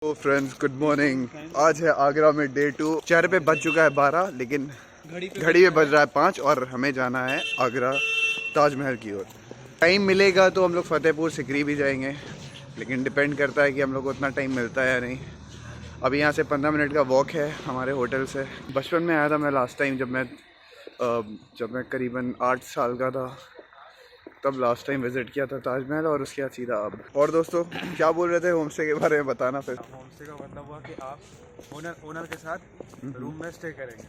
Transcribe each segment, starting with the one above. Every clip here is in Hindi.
तो फ्रेंड्स गुड मॉर्निंग। आज है आगरा में डे 2। चेहरे पे बज चुका है 12, लेकिन घड़ी में बज रहा है 5 और हमें जाना है आगरा ताजमहल की ओर। टाइम मिलेगा तो हम लोग फतेहपुर सिकरी भी जाएंगे, लेकिन डिपेंड करता है कि हम लोग को उतना टाइम मिलता है या नहीं। अभी यहाँ से 15 मिनट का वॉक है हमारे होटल से। बचपन में आया था मैं लास्ट टाइम, जब मैं करीबन 8 साल का था, तब लास्ट टाइम विजिट किया था ताजमहल, और उसके बाद सीधा अब। और दोस्तों क्या बोल रहे थे होमस्टे के बारे में, बताना फिर। होमस्टे का मतलब हुआ कि आप ओनर के साथ रूम में स्टे करेंगे,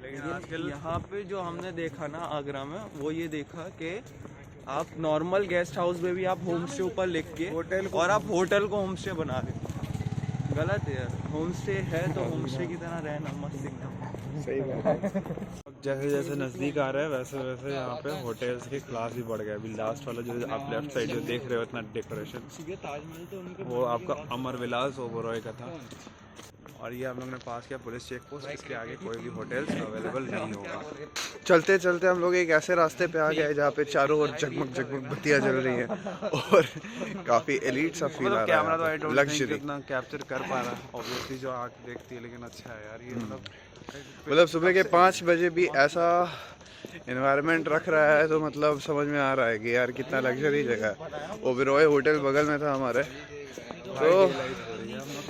लेकिन आजकल यहाँ पे जो हमने देखा ना आगरा में, वो ये देखा कि आप नॉर्मल गेस्ट हाउस में भी आप होम स्टे ऊपर लिख के होटल को और आप होटल को होम स्टे बना रहे हो। गलत है यार, होम स्टे है तो होम स्टे की तरह रहना मस्त एकदम। सही बात है। जैसे जैसे नज़दीक आ रहा है वैसे वैसे यहाँ पे होटल्स की क्लास भी बढ़ गया। अभी लास्ट वाला जो आप लेफ्ट साइड जो देख रहे हो, इतना डेकोरेशन, ताजमहल तो उनके वो आपका अमर विलास ओबरॉय का था। और ये हम लोग ने पास किया पुलिस चेक पोस्ट, इसके आगे कोई भी होटल्स अवेलेबल नहीं होगा। चलते चलते हम लोग एक ऐसे रास्ते पे आ गए जहाँ पे चारों ओर जगमग जगमग बत्तियाँ जल रही हैं और काफ़ी एलिट सा फील आ कैमरा तो रहा आई है, डोंट थिंक लग्जरी। इतना कैप्चर कर पा रहा, ऑब्वियसली जो आँख देखती है, लेकिन अच्छा है यार ये। मतलब सुबह के 5 बजे भी ऐसा इन्वायरमेंट रख रहा है, तो मतलब समझ में आ रहा है कि यार कितना लग्जरी जगह है। ओबेरॉय होटल बगल में था हमारे, तो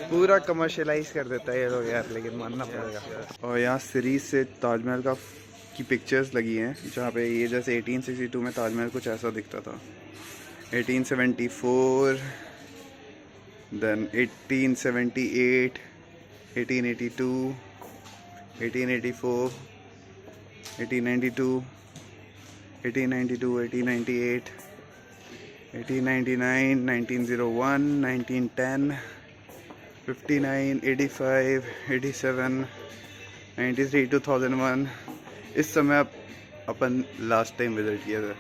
पूरा कमर्शियलाइज कर देता है ये लोग यार, लेकिन मानना पड़ेगा। और यहाँ सीरीज से ताजमहल की पिक्चर्स लगी हैं, जहाँ पे ये जैसे 1862 में ताजमहल कुछ ऐसा दिखता था, 1874, देन 1878, 1882, 1884, 1892, 1892, 1898, 1899, 1901, 1910, 59, 85, 87, 93, 2001। इस समय अपन लास्ट टाइम विजिट किया था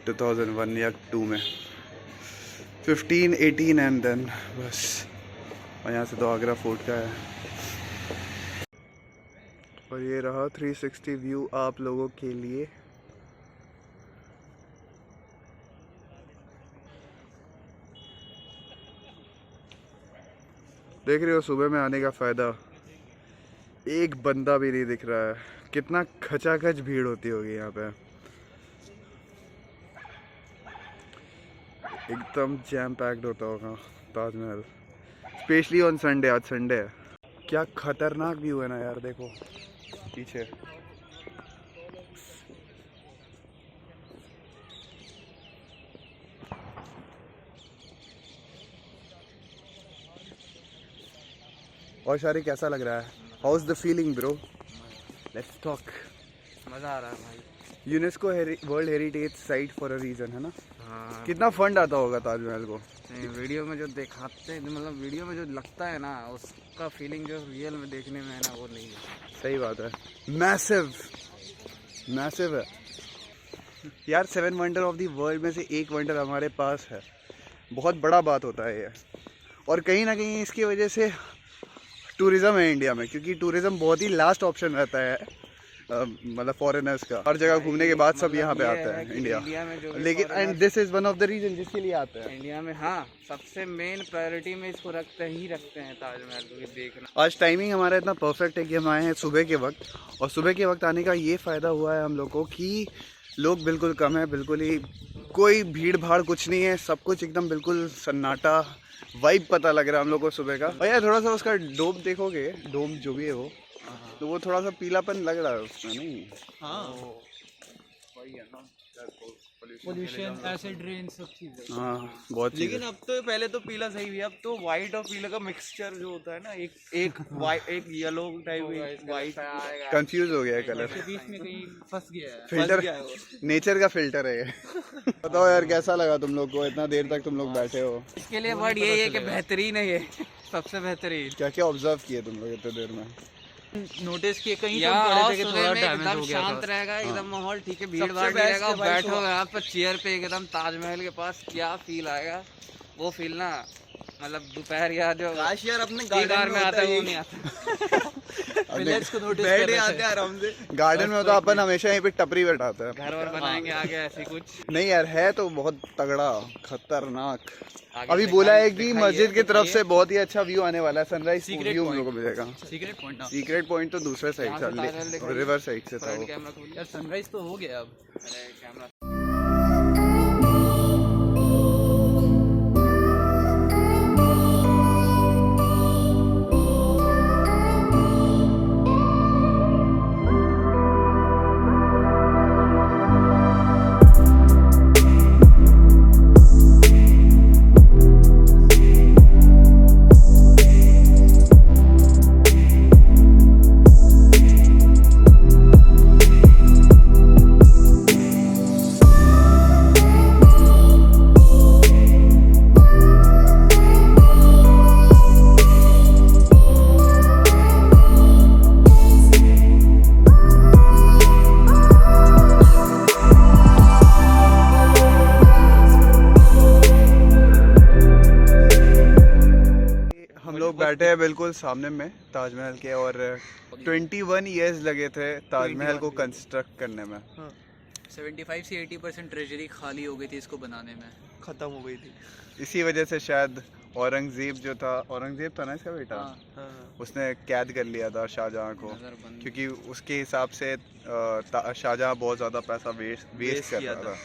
2001 या 2 में, 15, 18 एंड देन बस। और यहाँ से तो आगरा फोर्ट का है। और ये रहा 360 व्यू आप लोगों के लिए। देख रहे हो सुबह में आने का फ़ायदा, एक बंदा भी नहीं दिख रहा है। कितना खचाखच भीड़ होती होगी यहाँ पे, एकदम जैम पैक्ड होता होगा ताजमहल, स्पेशली ऑन संडे। आज संडे है। क्या खतरनाक व्यू है ना यार, देखो पीछे। और शारी कैसा लग रहा है? How is the feeling bro? Let's talk. मजा आ रहा है भाई। UNESCO world heritage site for a reason है ना। हाँ, कितना फंड आता होगा ताजमहल को? वीडियो में जो दिखाते हैं, मतलब वीडियो में जो लगता है ना, उसका फीलिंग जो रियल में देखने में है ना, वो नहीं है। सही बात है। मैसिव मैसिव है यार। 7 वंडर ऑफ द वर्ल्ड में से एक वंडर हमारे पास है, बहुत बड़ा बात होता है ये। और कहीं ना कहीं इसकी वजह से टूरिज़्म है इंडिया में, क्योंकि टूरिज़्म बहुत ही लास्ट ऑप्शन रहता है मतलब फॉरेनर्स का। हर जगह घूमने के बाद सब यहाँ पे आते हैं इंडिया में जो लेकिन and this is one of the reason जिसके लिए आते हैं इंडिया में। हाँ, सबसे मेन प्रायोरिटी में इसको रखते हैं ताजमहल को देखना। आज टाइमिंग हमारा इतना परफेक्ट है कि हम आए हैं सुबह के वक्त, और सुबह के वक्त आने का ये फ़ायदा हुआ है हम लोग को कि लोग बिल्कुल कम है, बिल्कुल ही कोई भीड़ भाड़ कुछ नहीं है, सब कुछ एकदम बिल्कुल सन्नाटा वाइब पता लग रहा है हम लोग को सुबह का। और यार थोड़ा सा उसका डोम देखोगे, डोम जो भी है वो, तो वो थोड़ा सा पीलापन लग रहा है उसमें, नहीं? हाँ, पोल्यूशन, एसिड रेन, सब चीजें। हाँ बहुत चीज़ लेकिन अब तो पहले तो पीला सही भी है, अब तो व्हाइट और पीले का मिक्सचर जो होता है ना, एक येलो टाइप व्हाइट कंफ्यूज हो गया है कलर, बीच में कहीं फंस गया है। फिल्टर नेचर का फिल्टर है ये। बताओ यार कैसा लगा तुम लोग को? इतना देर तक तुम लोग बैठे हो। इसके लिए वर्ड यही है कि बेहतरीन है ये, सबसे बेहतरीन। क्या क्या ऑब्जर्व किए तुम लोग इतने देर में? नोटिस किए कहीं तो यहाँ पड़े आओ थे कि सुबह थोड़ा में डैमेज एकदम हो गया शांत था। रहेगा, एकदम माहौल ठीक है, भीड़ सबसे भाड़ नहीं best रहेगा, है भाई बैठो यहाँ पर चेयर पे एकदम ताजमहल के पास, क्या फील आएगा वो फील ना मतलब दोपहर या जो काश यार अपने कार गार्डन में आता है वो नहीं आता। विलेज को नोटिस बैठे आते हैं आराम से। गार्डन में तो अपन हमेशा यहीं पे टपरी बैठाते हैं। घर और बनाएंगे आगे ऐसी कुछ। नहीं यार, है तो बहुत तगड़ा, खतरनाक। आगे अभी से बोला है दिखाइए, कि मस्जिद की तरफ से बहुत ही अच्छा व्यू आने वाला है, सनराइज Secret व्यू हम point। लोग को मिलेगा। Secret point. सीक्रेट पॉइंट तो दूसरे साइड यहाँ से ताजमहल था, दिखाइए। रिवर साइड से था फ्रंट वो। कैमरा खोलिए। यार सनराइज तो हो गया अब। अरे कैमरा हम लोग बैठे हैं बिल्कुल सामने में ताजमहल के, और 21 इयर्स लगे थे ताजमहल को कंस्ट्रक्ट करने में। 75 से 80% ट्रेजरी खाली हो गई थी इसको बनाने में। खत्म हो गई थी। इसी वजह से शायद औरंगजेब जो था, औरंगजेब था ना इसका बेटा, हाँ। उसने कैद कर लिया था शाहजहां को, क्योंकि उसके हिसाब से शाहजहां बहुत ज़्यादा पैसा वेस्ट कर किया रहा था। था।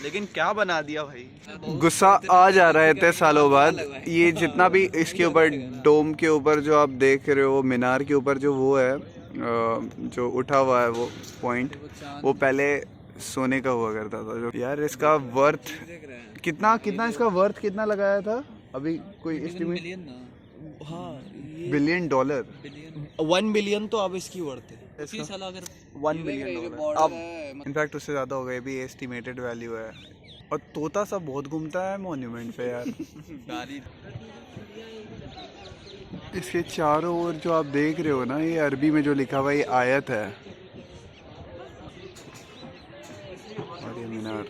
लेकिन क्या बना दिया भाई। गुस्सा आ जा रहा है इतने सालों बाद। ये जितना भी इसके ऊपर डोम के ऊपर जो आप देख रहे हो, मीनार के ऊपर जो वो है, जो उठा हुआ है वो पॉइंट, वो पहले सोने का हुआ करता था। जो यार इसका वर्थ कितना इसका वर्थ कितना लगाया था अभी कोई एस्टिमेट? हाँ $1 बिलियन। 1 बिलियन तो अब इसकी वर्थ है। उसी साल अगर 1 बिलियन अब इनफैक्ट उससे ज़्यादा हो गया, भी एस्टिमेटेड वैल्यू है। और तोता सब बहुत घूमता है मॉन्यूमेंट पे यार। इसके चारों ओर जो आप देख रहे हो ना, ये अरबी में जो लिखा हुआ है ये आयत है। और ये मीनार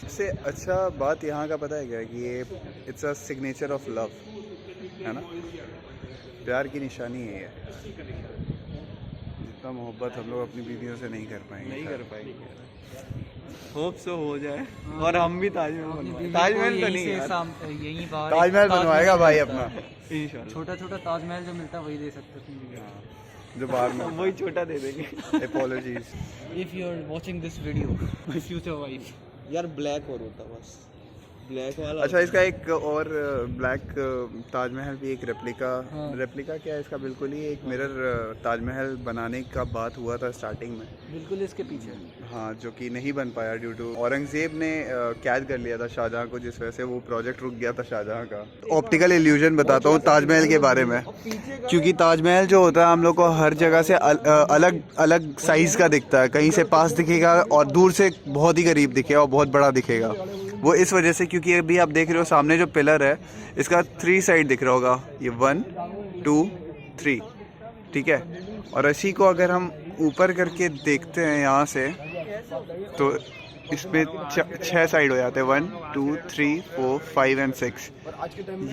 से अच्छा बात यहाँ का पता है क्या, कि ये it's a signature of love, है ना, प्यार की निशानी है ये। जितना मोहब्बत हम लोग अपनी बीवियों से नहीं कर पाएंगे, नहीं कर पाएंगे। होप सो हो जाए और हम भी ताजमहल तो नहीं यार। यहीं बाहर ताजमहल बनवाएगा भाई अपना इंशाल्लाह। छोटा ताजमहल जो मिलता है वही दे सकते हो। जो बाहर में। वही छोटा दे देंगे। Apologies। If you are watching this video, my future wife. यार ब्लैक और होता बस, ब्लैक वाला। अच्छा, इसका एक और ब्लैक ताजमहल भी एक रेप्लिका क्या है इसका, बिल्कुल ही एक मिरर ताजमहल बनाने का बात हुआ था स्टार्टिंग में, बिल्कुल इसके पीछे। हाँ, जो कि नहीं बन पाया ड्यू टू औरंगजेब ने कैद कर लिया था शाहजहां को, जिस वजह से वो प्रोजेक्ट रुक गया था शाहजहां का। ऑप्टिकल इल्यूजन बताता हूँ ताजमहल के बारे में, क्योंकि ताजमहल जो होता है हम लोग को हर जगह से अलग अलग साइज़ का दिखता है। कहीं से पास दिखेगा और दूर से बहुत ही करीब दिखेगा और बहुत बड़ा दिखेगा। वो इस वजह से क्योंकि अभी आप देख रहे हो सामने जो पिलर है इसका 3 साइड दिख रहा होगा, ये 1 2 3, ठीक है। और इसी को अगर हम ऊपर करके देखते हैं यहाँ से तो इसमें 6 साइड हो जाते हैं, 1 2 3 4 5 एंड 6।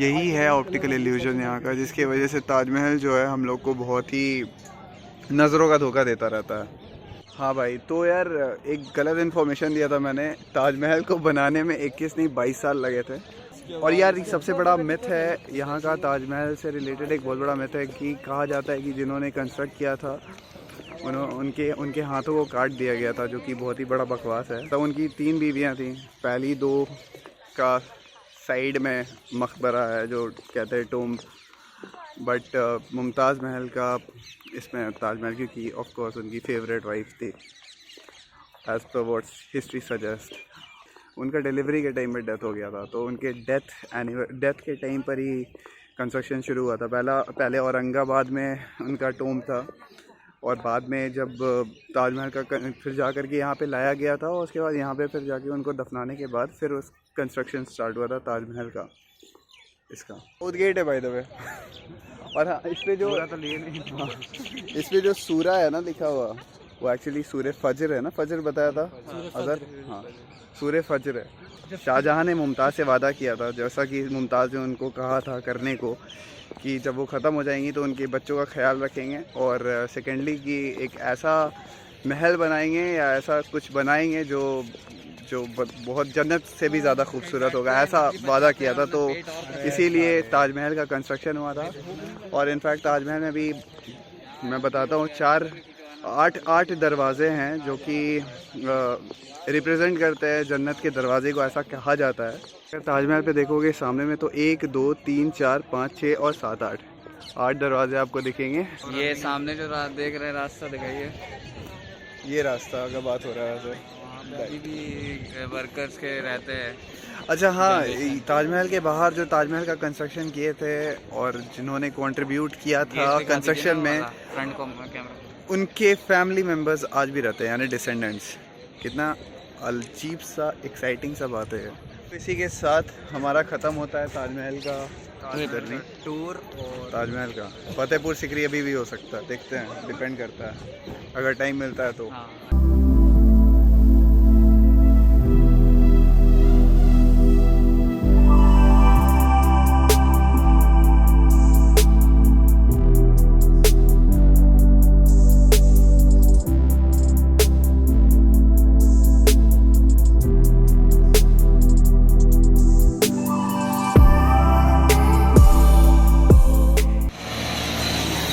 यही है ऑप्टिकल इल्यूजन यहाँ का, जिसकी वजह से ताजमहल जो है हम लोग को बहुत ही नज़रों का धोखा देता रहता है। हाँ भाई, तो यार एक गलत इन्फॉर्मेशन दिया था मैंने। ताजमहल को बनाने में 21 नहीं 22 साल लगे थे। और यार सबसे बड़ा मिथ है यहाँ का, ताजमहल से रिलेटेड एक बहुत बड़ा मिथ है कि कहा जाता है कि जिन्होंने कंस्ट्रक्ट किया था उनके हाथों को काट दिया गया था, जो कि बहुत ही बड़ा बकवास है। तो उनकी 3 बीवियाँ थीं, पहली 2 का साइड में मकबरा है जो कहते हैं टूम, बट मुमताज़ महल का इसमें ताजमहल, क्योंकि ऑफ कोर्स उनकी फेवरेट वाइफ थी as per what history suggest. उनका डिलीवरी के टाइम में डेथ हो गया था, तो उनके डेथ के टाइम पर ही कंस्ट्रक्शन शुरू हुआ था। पहले औरंगाबाद में उनका टूम था, और बाद में जब ताजमहल का फिर जा कर के यहाँ पे लाया गया था, और उसके बाद यहाँ पे फिर जाके उनको दफनाने के बाद फिर उस कंस्ट्रक्शन स्टार्ट हुआ था ताजमहल का। इसका साउथ गेट है बाय द वे। और हाँ, इस पे जो सूरा है ना लिखा हुआ, वो एक्चुअली सूर्य फजर है ना, फजर बताया था अगर, हाँ सूर्य फजर है। शाहजहाँ ने मुमताज़ से वादा किया था, जैसा कि मुमताज़ ने उनको कहा था करने को, कि जब वो ख़त्म हो जाएंगी तो उनके बच्चों का ख्याल रखेंगे, और सेकेंडली कि एक ऐसा महल बनाएंगे या ऐसा कुछ बनाएंगे जो बहुत जन्नत से भी ज़्यादा खूबसूरत होगा, ऐसा वादा किया था। तो इसीलिए ताजमहल का कंस्ट्रक्शन हुआ था। और इनफैक्ट ताजमहल में भी मैं बताता हूँ 8 दरवाजे हैं जो कि रिप्रेजेंट करते हैं जन्नत के दरवाजे को, ऐसा कहा जाता है। अगर ताजमहल पे देखोगे सामने में तो 1 2 3 4 5 6 और 7 8 दरवाजे आपको दिखेंगे। ये सामने जो देख रहे हैं रास्ता दिखाइए, ये रास्ता का बात हो रहा है वैसे, अभी भी वर्कर्स के रहते हैं। अच्छा हाँ, ताजमहल के बाहर जो ताजमहल का कंस्ट्रक्शन किए थे और जिन्होंने कंट्रीब्यूट किया था कंस्ट्रक्शन में, फ्रंट कैमरा, उनके फैमिली मेम्बर्स आज भी रहते हैं, यानी डिसेंडेंट्स। कितना अजीब सा एक्साइटिंग सा बात है। इसी के साथ हमारा ख़त्म होता है ताजमहल का टूर। और ताजमहल का फतेहपुर सिकरी अभी भी हो सकता है, देखते हैं, डिपेंड करता है अगर टाइम मिलता है तो। हाँ।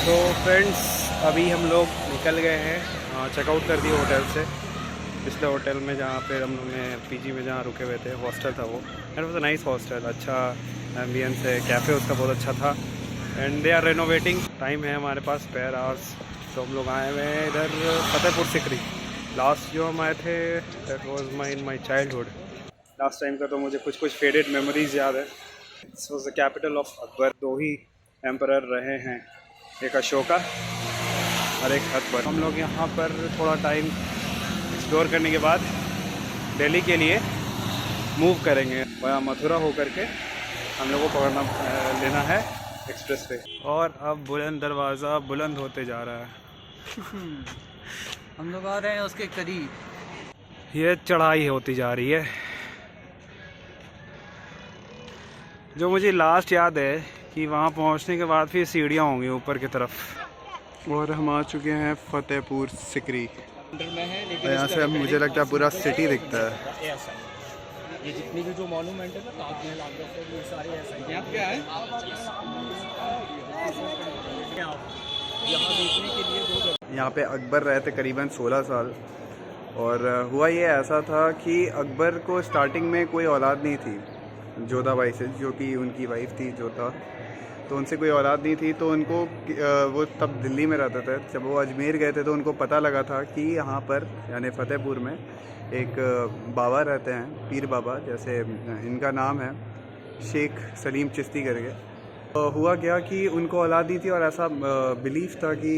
तो फ्रेंड्स अभी हम लोग निकल गए हैं, चेकआउट कर दिए होटल से। पिछले होटल में जहाँ पे हम लोग ने पीजी में जहाँ रुके हुए थे, हॉस्टल था वो, and was a nice hostel, अच्छा एम्बियंस है, कैफ़े उसका बहुत अच्छा था, and they are renovating. Time है हमारे पास स्पेयर आवर्स, तो हम लोग आए हुए हैं इधर फतेहपुर सिकरी। लास्ट जो हम आए थे that was my childhood. Last time का तो मुझे कुछ फेडेड मेमोरीज याद है। This was the capital of Akbar. 2 he emperor रहे हैं, एक अशोका और एक अकबर। हम लोग यहाँ पर थोड़ा टाइम एक्सप्लोर करने के बाद दिल्ली के लिए मूव करेंगे। वहाँ मथुरा होकर के हम लोगों को लेना है एक्सप्रेस वे। और अब बुलंद दरवाज़ा बुलंद होते जा रहा है। हम लोग आ रहे हैं उसके करीब। ये चढ़ाई होती जा रही है। जो मुझे लास्ट याद है कि वहाँ पहुँचने के बाद फिर सीढ़ियाँ होंगी ऊपर की तरफ। और हम आ चुके हैं फतेहपुर सिकरी। यहाँ से मुझे लगता है पूरा सिटी दिखता है। ये जितनी भी जो मॉन्यूमेंट है ना, ताजमहल, आगरा फोर्ट, ये सारे ऐसा ही। यहाँ क्या है? यहाँ देखने के लिए 2 जगह। यहाँ पे अकबर रहे थे करीबन 16 साल। और हुआ ये ऐसा था कि अकबर को स्टार्टिंग में कोई औलाद नहीं थी जोधाबाई से, जो कि उनकी वाइफ थी जोधा, तो उनसे कोई औलाद नहीं थी। तो उनको वो तब दिल्ली में रहते थे। जब वो अजमेर गए थे तो उनको पता लगा था कि यहाँ पर यानी फतेहपुर में एक बाबा रहते हैं, पीर बाबा, जैसे इनका नाम है शेख सलीम चिश्ती करके। तो हुआ क्या कि उनको औलाद नहीं थी, और ऐसा बिलीफ था कि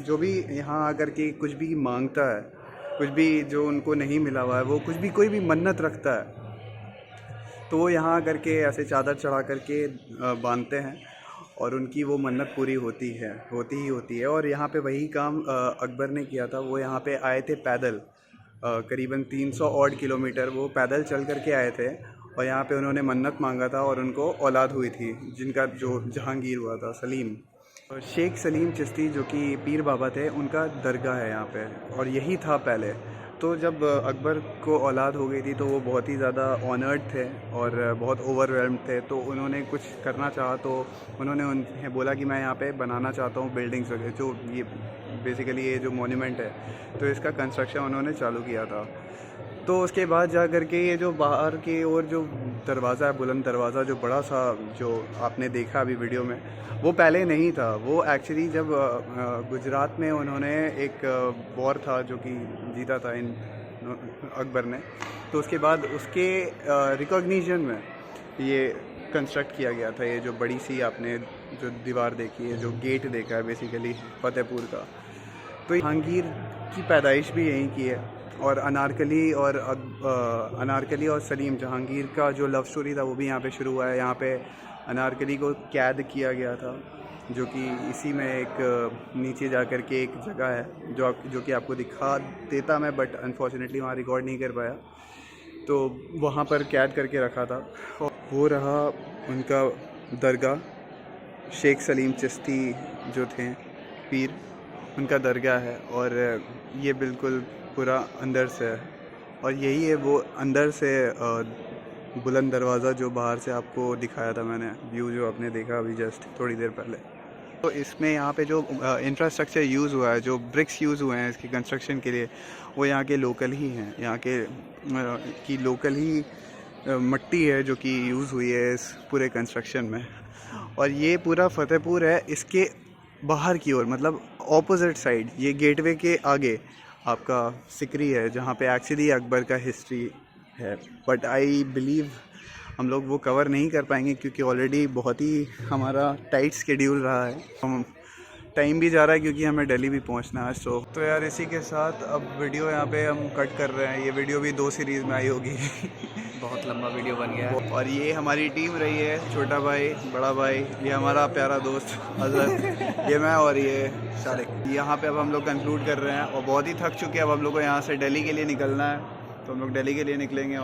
जो भी यहाँ आकर के कुछ भी मांगता है, कुछ भी जो उनको नहीं मिला हुआ है, वो कुछ भी कोई भी मन्नत रखता है, तो वो यहाँ आकर के ऐसे चादर चढ़ा करके बांधते हैं और उनकी वो मन्नत पूरी होती ही होती है। और यहाँ पे वही काम अकबर ने किया था। वो यहाँ पे आए थे पैदल, करीबन 300 ऑड किलोमीटर वो पैदल चल करके आए थे, और यहाँ पे उन्होंने मन्नत मांगा था और उनको औलाद हुई थी, जिनका जो जहांगीर हुआ था सलीम। शेख सलीम चिश्ती जो कि पीर बाबा थे, उनका दरगाह है यहाँ पे, और यही था पहले। तो जब अकबर को औलाद हो गई थी तो वो बहुत ही ज़्यादा ऑनर्ड थे और बहुत ओवरवेल्म्ड थे। तो उन्होंने कुछ करना चाहा, तो उन्होंने उन्हें बोला कि मैं यहाँ पे बनाना चाहता हूँ बिल्डिंग्स वगैरह, जो ये बेसिकली ये जो मॉन्यूमेंट है, तो इसका कंस्ट्रक्शन उन्होंने चालू किया था। तो उसके बाद जा कर के ये जो बाहर की ओर जो दरवाज़ा है, बुलंद दरवाज़ा, जो बड़ा सा जो आपने देखा अभी वीडियो में, वो पहले नहीं था। वो एक्चुअली जब गुजरात में उन्होंने एक वॉर था जो कि जीता था इन अकबर ने, तो उसके बाद उसके रिकॉग्निशन में ये कंस्ट्रक्ट किया गया था। ये जो बड़ी सी आपने जो दीवार देखी है, जो गेट देखा है बेसिकली फतेहपुर का, तो जहांगीर की पैदाइश भी यहीं की है। और अनारकली और सलीम, जहांगीर का जो लव स्टोरी था वो भी यहाँ पे शुरू हुआ है। यहाँ पे अनारकली को कैद किया गया था जो कि इसी में एक नीचे जा कर के एक जगह है जो कि आपको दिखा देता मैं, बट अनफॉर्चुनेटली वहाँ रिकॉर्ड नहीं कर पाया, तो वहाँ पर कैद करके रखा था। और वो रहा उनका दरगाह, शेख सलीम चिश्ती जो थे पीर, उनका दरगाह है। और ये बिल्कुल पूरा अंदर से है, और यही है वो अंदर से बुलंद दरवाज़ा जो बाहर से आपको दिखाया था मैंने, व्यू जो आपने देखा अभी जस्ट थोड़ी देर पहले। तो इसमें यहाँ पे जो इंफ्रास्ट्रक्चर यूज़ हुआ है, जो ब्रिक्स यूज़ हुए हैं इसकी कंस्ट्रक्शन के लिए, वो यहाँ के लोकल ही हैं, यहाँ के की लोकल ही मट्टी है जो कि यूज़ हुई है इस पूरे कंस्ट्रक्शन में। और ये पूरा फतेहपुर है, इसके बाहर की ओर मतलब ऑपोजिट साइड, ये गेटवे के आगे आपका सिकरी है, जहाँ पे एक्चुअली अकबर का हिस्ट्री है। बट आई बिलीव हम लोग वो कवर नहीं कर पाएंगे क्योंकि ऑलरेडी बहुत ही हमारा टाइट शेड्यूल रहा है, हम टाइम भी जा रहा है क्योंकि हमें दिल्ली भी पहुंचना है। सो तो यार इसी के साथ अब वीडियो यहाँ पे हम कट कर रहे हैं। ये वीडियो भी 2 सीरीज़ में आई होगी बहुत लंबा वीडियो बन गया है। और ये हमारी टीम रही है, छोटा भाई, बड़ा भाई, ये हमारा प्यारा दोस्त अजहर, ये मैं और ये शारिक। यहाँ पे अब हम लोग कंक्लूड कर रहे हैं और बहुत ही थक चुके हैं। अब हम लोग को यहाँ से दिल्ली के लिए निकलना है, तो हम लोग दिल्ली के लिए निकलेंगे।